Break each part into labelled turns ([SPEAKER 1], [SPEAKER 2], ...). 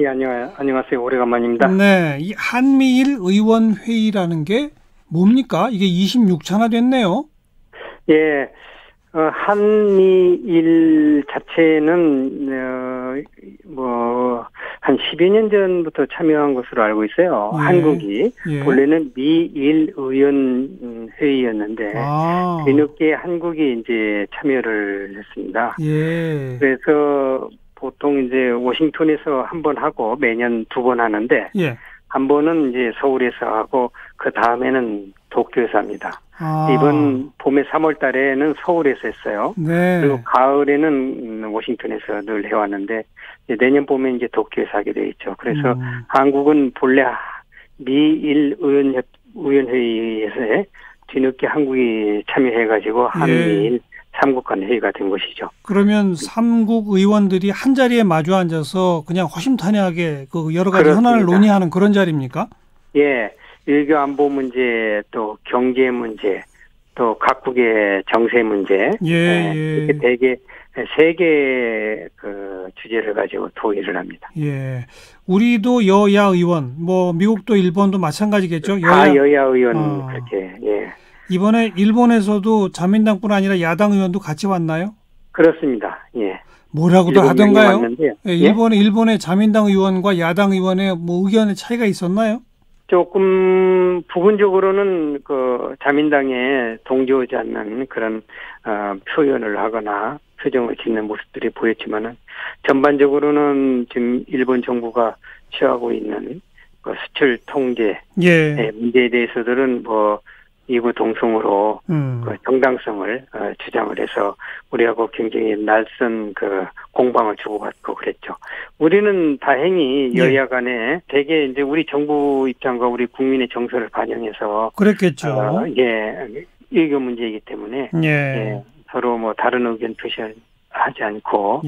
[SPEAKER 1] 예, 안녕하세요. 오래간만입니다.
[SPEAKER 2] 네, 이 한미일 의원 회의라는 게 뭡니까? 이게 26차나 됐네요.
[SPEAKER 1] 예, 한미일 자체는, 한 10여 년 전부터 참여한 것으로 알고 있어요.
[SPEAKER 2] 예,
[SPEAKER 1] 한국이.
[SPEAKER 2] 예.
[SPEAKER 1] 원래는 미일 의원 회의였는데,
[SPEAKER 2] 아,
[SPEAKER 1] 뒤늦게 한국이 이제 참여를 했습니다.
[SPEAKER 2] 예,
[SPEAKER 1] 그래서 보통 이제 워싱턴에서 한 번 하고 매년 2번 하는데,
[SPEAKER 2] 예.
[SPEAKER 1] 한 번은 이제 서울에서 하고 그 다음에는 도쿄에서 합니다.
[SPEAKER 2] 아,
[SPEAKER 1] 이번 봄에 3월 달에는 서울에서 했어요.
[SPEAKER 2] 네,
[SPEAKER 1] 그리고 가을에는 워싱턴에서 늘 해왔는데 이제 내년 봄에 이제 도쿄에서 하게 돼 있죠. 그래서 한국은 본래 미일 의원회의에서 뒤늦게 한국이 참여해가지고 한미일 3국 간 회의가 된 것이죠.
[SPEAKER 2] 그러면 삼국 의원들이 한 자리에 마주 앉아서 그냥 허심탄회하게 그 여러 가지
[SPEAKER 1] 그렇습니다.
[SPEAKER 2] 현안을 논의하는 그런 자리입니까?
[SPEAKER 1] 예, 외교 안보 문제, 또 경제 문제, 또 각국의 정세 문제,
[SPEAKER 2] 예,
[SPEAKER 1] 이렇게 대개 세 개 그 주제를 가지고 토의를 합니다.
[SPEAKER 2] 예. 우리도 여야 의원, 뭐 미국도 일본도 마찬가지겠죠?
[SPEAKER 1] 다 여야 의원 그렇게 예.
[SPEAKER 2] 이번에 일본에서도 자민당뿐 아니라 야당 의원도 같이 왔나요?
[SPEAKER 1] 그렇습니다. 예.
[SPEAKER 2] 뭐라고들 하던가요?
[SPEAKER 1] 예,
[SPEAKER 2] 일본의 자민당 의원과 야당 의원의 뭐 의견의 차이가 있었나요?
[SPEAKER 1] 조금 부분적으로는 그 자민당에 동조하지 않는 그런 표현을 하거나 표정을 짓는 모습들이 보였지만은 전반적으로는 지금 일본 정부가 취하고 있는 그 수출 통제 문제에 대해서들은 뭐 이구 동성으로 그 정당성을 주장을 해서 우리하고 굉장히 낯선 그 공방을 주고받고 그랬죠. 우리는 다행히 여야 간에 대개 이제 우리 정부 입장과 우리 국민의 정서를 반영해서
[SPEAKER 2] 그랬겠죠.
[SPEAKER 1] 외교 문제이기 때문에 서로 뭐 다른 의견 표시하지 않고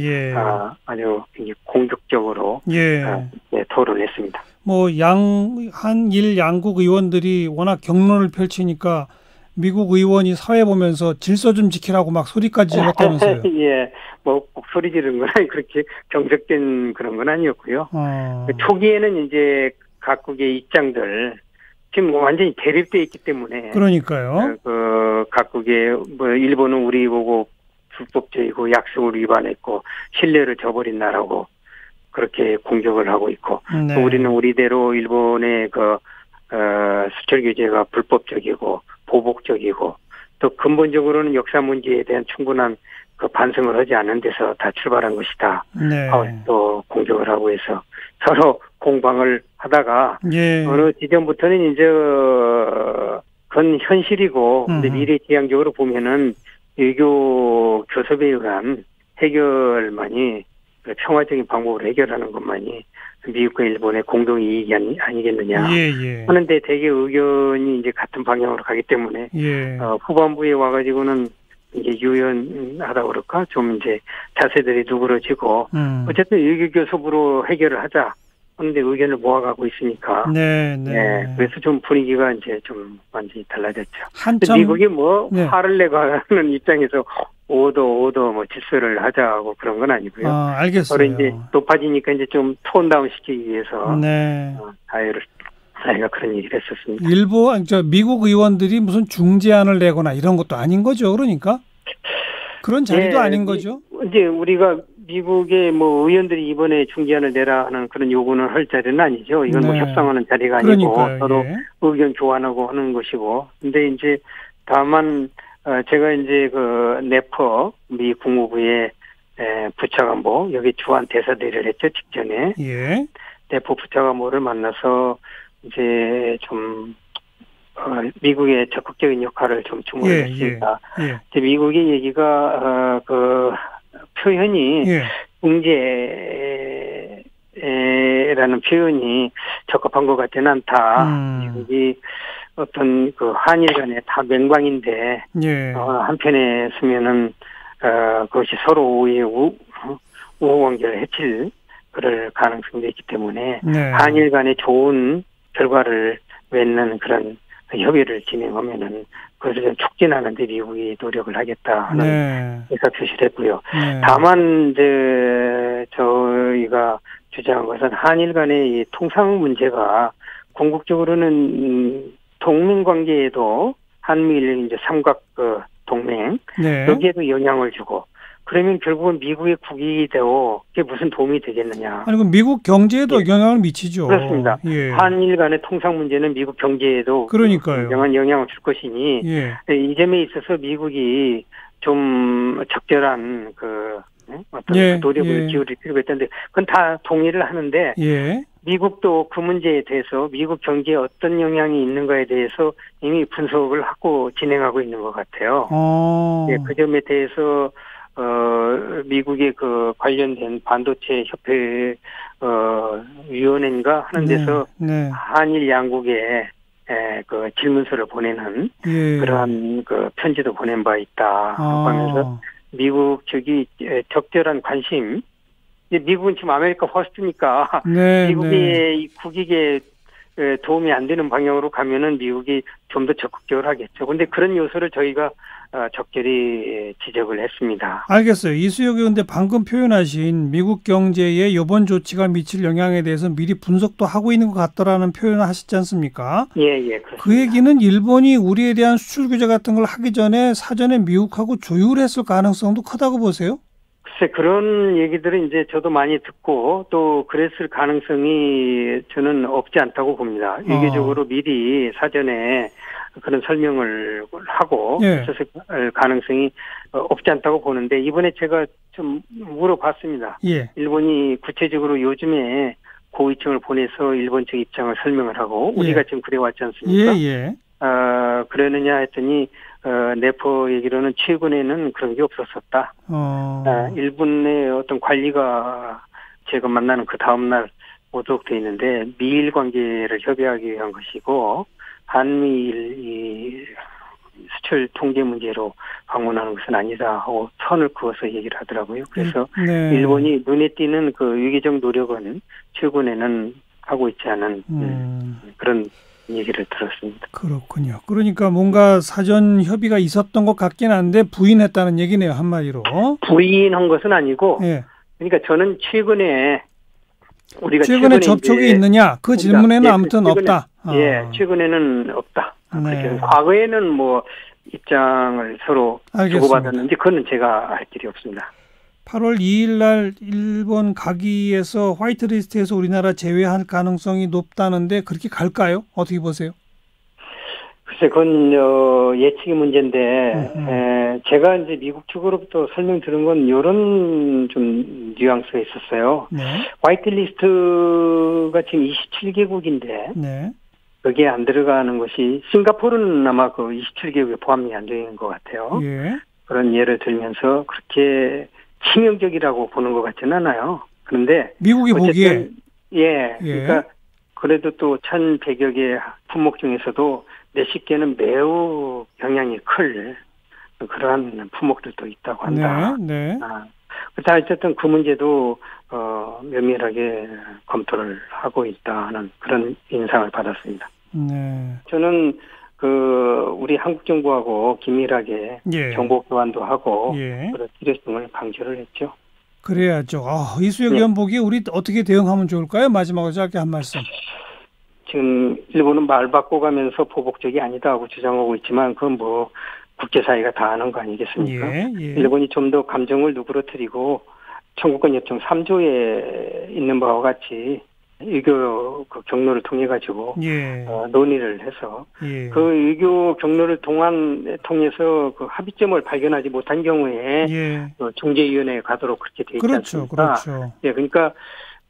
[SPEAKER 1] 아주 공격적으로 토론했습니다.
[SPEAKER 2] 뭐 한일 양국 의원들이 워낙 격론을 펼치니까 미국 의원이 사회 보면서 질서 좀 지키라고 막 소리까지 질렀다면서요.
[SPEAKER 1] 예, 뭐 꼭 소리 지르는 건 그렇게 경색된 그런 건 아니었고요. 초기에는 이제 각국의 입장들 지금 완전히 대립돼 있기 때문에
[SPEAKER 2] 그러니까요.
[SPEAKER 1] 그 각국의 뭐 일본은 우리 보고 불법적이고 약속을 위반했고 신뢰를 저버린 나라고 그렇게 공격을 하고 있고 또 우리는 우리대로 일본의 그 수출 규제가 불법적이고 보복적이고 또 근본적으로는 역사 문제에 대한 충분한 그 반성을 하지 않은 데서 다 출발한 것이다. 또 공격을 하고 해서 서로 공방을 하다가 어느 지점부터는 이제 그건 현실이고 근데 미래지향적으로 보면은 외교 교섭에 의한 해결만이 평화적인 방법으로 해결하는 것만이 미국과 일본의 공동 이익이 아니겠느냐 하는데 대개 의견이 이제 같은 방향으로 가기 때문에 후반부에 와가지고는 이제 유연하다 그럴까 좀 이제 자세들이 누그러지고 어쨌든 외교 교섭으로 해결을 하자 하는데 의견을 모아가고 있으니까 그래서 좀 분위기가 이제 좀 완전히 달라졌죠. 미국이 뭐 화를 내고 하는 입장에서 오도 뭐 질서를 하자고 그런 건 아니고요.
[SPEAKER 2] 알겠어요.
[SPEAKER 1] 서로 이제 높아지니까 이제 좀 톤 다운 시키기 위해서 사회가 그런 얘기를 했었습니다.
[SPEAKER 2] 미국 의원들이 무슨 중재안을 내거나 이런 것도 아닌 거죠, 그러니까 그런 자리도 아닌 거죠.
[SPEAKER 1] 이제 우리가 미국의 뭐 의원들이 이번에 중재안을 내라 하는 그런 요구는 할 자리는 아니죠. 이건 뭐 협상하는 자리가 아니고 서로 의견 교환하고 하는 것이고. 근데 이제 다만 제가 이제 그 네퍼 미 국무부의 부차관보 여기 주한 대사대리를 했죠 직전에 네퍼 부차관보를 만나서 이제 좀 미국의 적극적인 역할을 좀 주문을 했습니다. 미국의 얘기가 그 표현이 중재라는 표현이 적합한 것 같지는 않다. 미국이 어떤 그 한일 간에 다 맹방인데 한편에 서면은 그것이 서로 우호의 우호관계를 해칠 그럴 가능성도 있기 때문에 한일 간에 좋은 결과를 맺는 그런 협의를 진행하면은 그것을 좀 촉진하는 데 미국이 노력을 하겠다 하는 의사 표시를 했고요. 다만 이제 저희가 주장한 것은 한일 간의 이 통상 문제가 궁극적으로는 동맹 관계에도 한미일 이제 삼각 동맹
[SPEAKER 2] 네.
[SPEAKER 1] 여기에도 영향을 주고 그러면 결국은 미국의 국익이 되고 그게 무슨 도움이 되겠느냐.
[SPEAKER 2] 아니, 그럼 미국 경제에도
[SPEAKER 1] 예.
[SPEAKER 2] 영향을 미치죠.
[SPEAKER 1] 그렇습니다.
[SPEAKER 2] 예.
[SPEAKER 1] 한일 간의 통상 문제는 미국 경제에도
[SPEAKER 2] 그러니까요.
[SPEAKER 1] 굉장한 영향을 줄 것이니
[SPEAKER 2] 예.
[SPEAKER 1] 이 점에 있어서 미국이 좀 적절한 어떤
[SPEAKER 2] 예.
[SPEAKER 1] 노력을
[SPEAKER 2] 예.
[SPEAKER 1] 기울일 필요가 있다는데 그건 다 동의를 하는데
[SPEAKER 2] 예.
[SPEAKER 1] 미국도 그 문제에 대해서 미국 경제에 어떤 영향이 있는가에 대해서 이미 분석을 하고 진행하고 있는 것 같아요. 예, 그 점에 대해서 미국의 그 관련된 반도체 협회 위원회인가 하는 데서
[SPEAKER 2] 네.
[SPEAKER 1] 한일 양국에 그 질문서를 보내는
[SPEAKER 2] 예.
[SPEAKER 1] 그러한 그 편지도 보낸 바 있다 하면서 미국 측이 적절한 관심. 미국은 지금 아메리카 퍼스트니까
[SPEAKER 2] 네,
[SPEAKER 1] 미국의 국익에 도움이 안 되는 방향으로 가면은 미국이 좀 더 적극적으로 하겠죠. 그런데 그런 요소를 저희가 적절히 지적을 했습니다.
[SPEAKER 2] 알겠어요. 이수혁 의원님 방금 표현하신 미국 경제에 이번 조치가 미칠 영향에 대해서 미리 분석도 하고 있는 것 같더라는 표현을 하시지 않습니까?
[SPEAKER 1] 예, 그렇습니다.
[SPEAKER 2] 그 얘기는 일본이 우리에 대한 수출 규제 같은 걸 하기 전에 사전에 미국하고 조율을 했을 가능성도 크다고 보세요?
[SPEAKER 1] 글쎄, 그런 얘기들은 이제 저도 많이 듣고 또 그랬을 가능성이 저는 없지 않다고 봅니다. 유기적으로 미리 사전에 그런 설명을 하고 있었을 가능성이 없지 않다고 보는데 이번에 제가 좀 물어봤습니다.
[SPEAKER 2] 예.
[SPEAKER 1] 일본이 구체적으로 요즘에 고위층을 보내서 일본 측 입장을 설명을 하고 우리가 지금 그래왔지 않습니까? 그러느냐 했더니 내포 얘기로는 최근에는 그런 게 없었었다. 일본의 어떤 관리가 제가 만나는 그 다음날 보도돼 있는데 미일 관계를 협의하기 위한 것이고 한미일 이 수출 통제 문제로 방문하는 것은 아니다 하고 선을 그어서 얘기를 하더라고요. 그래서 일본이 눈에 띄는 그 위기적 노력은 최근에는 하고 있지 않은 그런 얘기를 들었습니다.
[SPEAKER 2] 그렇군요. 그러니까 뭔가 사전 협의가 있었던 것 같긴 한데 부인했다는 얘기네요. 한마디로.
[SPEAKER 1] 부인한 것은 아니고 그러니까 저는 최근에 우리가 최근에
[SPEAKER 2] 접촉이 있느냐? 그 질문에는 아무튼 없다.
[SPEAKER 1] 최근에는 없다. 과거에는 뭐 입장을 서로 주고받았는데 그거는 제가 알 길이 없습니다.
[SPEAKER 2] 8월 2일 날 일본 가기에서 화이트리스트에서 우리나라 제외할 가능성이 높다는데 그렇게 갈까요? 어떻게 보세요?
[SPEAKER 1] 글쎄, 그건 예측의 문제인데 제가 이제 미국 측으로부터 설명 들은 건 이런 좀 뉘앙스가 있었어요. 화이트리스트가 지금 27개국인데 거기에 안 들어가는 것이 싱가포르는 아마 그 27개국에 포함이 안 되는 것 같아요. 그런 예를 들면서 그렇게 치명적이라고 보는 것 같지는 않아요. 그런데
[SPEAKER 2] 미국이 보기에
[SPEAKER 1] 그러니까 그래도 또 1,100여 개 품목 중에서도 몇십 개는 매우 영향이 클 그러한 품목들도 있다고 한다. 그래서 어쨌든 그 문제도 면밀하게 검토를 하고 있다는 그런 인상을 받았습니다. 저는 우리 한국 정부하고 긴밀하게 정보 교환도 하고 그런 필요성을 강조를 했죠.
[SPEAKER 2] 그래야죠. 이수혁 의원 보기에 우리 어떻게 대응하면 좋을까요? 마지막으로 짧게 한 말씀.
[SPEAKER 1] 지금 일본은 말 바꿔가면서 보복적이 아니다 하고 주장하고 있지만 그건 뭐 국제사회가 다 아는 거 아니겠습니까? 일본이 좀 더 감정을 누그러뜨리고 청구권 협정 3조에 있는 바와 같이 외교 그 경로를 통해 가지고 논의를 해서 그 외교 경로를 통해서 그 합의점을 발견하지 못한 경우에 중재위원회에 가도록 그렇게 돼 있지 않습니까? 그러니까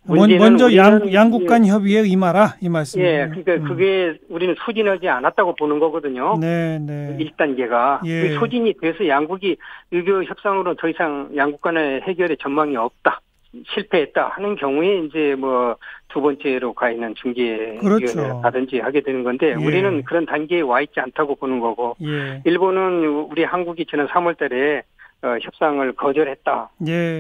[SPEAKER 2] 먼저 양국 간 협의에 임하라 이 말씀이에요.
[SPEAKER 1] 그러니까 그게 우리는 소진하지 않았다고 보는 거거든요. 1단계가 소진이 돼서 양국이 외교 협상으로 더 이상 양국 간의 해결의 전망이 없다. 실패했다 하는 경우에 이제 뭐 두 번째로 가 있는 중재위원회를 가든지 하게 되는 건데 우리는 그런 단계에 와 있지 않다고 보는 거고 일본은 우리 한국이 지난 3월달에 협상을 거절했다.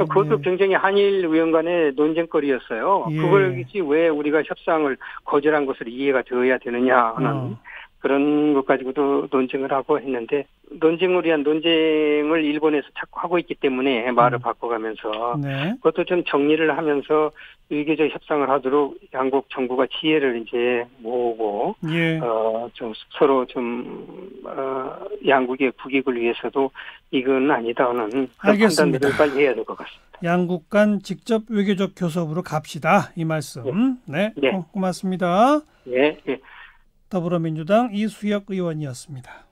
[SPEAKER 1] 그것도 굉장히 한일 의원 간의 논쟁거리였어요. 그걸 왜 우리가 협상을 거절한 것으로 이해가 되어야 되느냐 하는 그런 것 가지고도 논쟁을 하고 했는데 논쟁을 위한 논쟁을 일본에서 자꾸 하고 있기 때문에 말을 바꿔가면서
[SPEAKER 2] 네.
[SPEAKER 1] 그것도 좀 정리를 하면서 의교적 협상을 하도록 양국 정부가 지혜를 이제 모으고
[SPEAKER 2] 예.
[SPEAKER 1] 좀 서로 좀 양국의 국익을 위해서도 이건 아니다는 그런
[SPEAKER 2] 알겠습니다.
[SPEAKER 1] 판단들을 빨리 해야 될 것 같습니다.
[SPEAKER 2] 양국 간 직접 외교적 교섭으로 갑시다. 이 말씀. 네.
[SPEAKER 1] 네.
[SPEAKER 2] 고맙습니다.
[SPEAKER 1] 네. 네.
[SPEAKER 2] 더불어민주당 이수혁 의원이었습니다.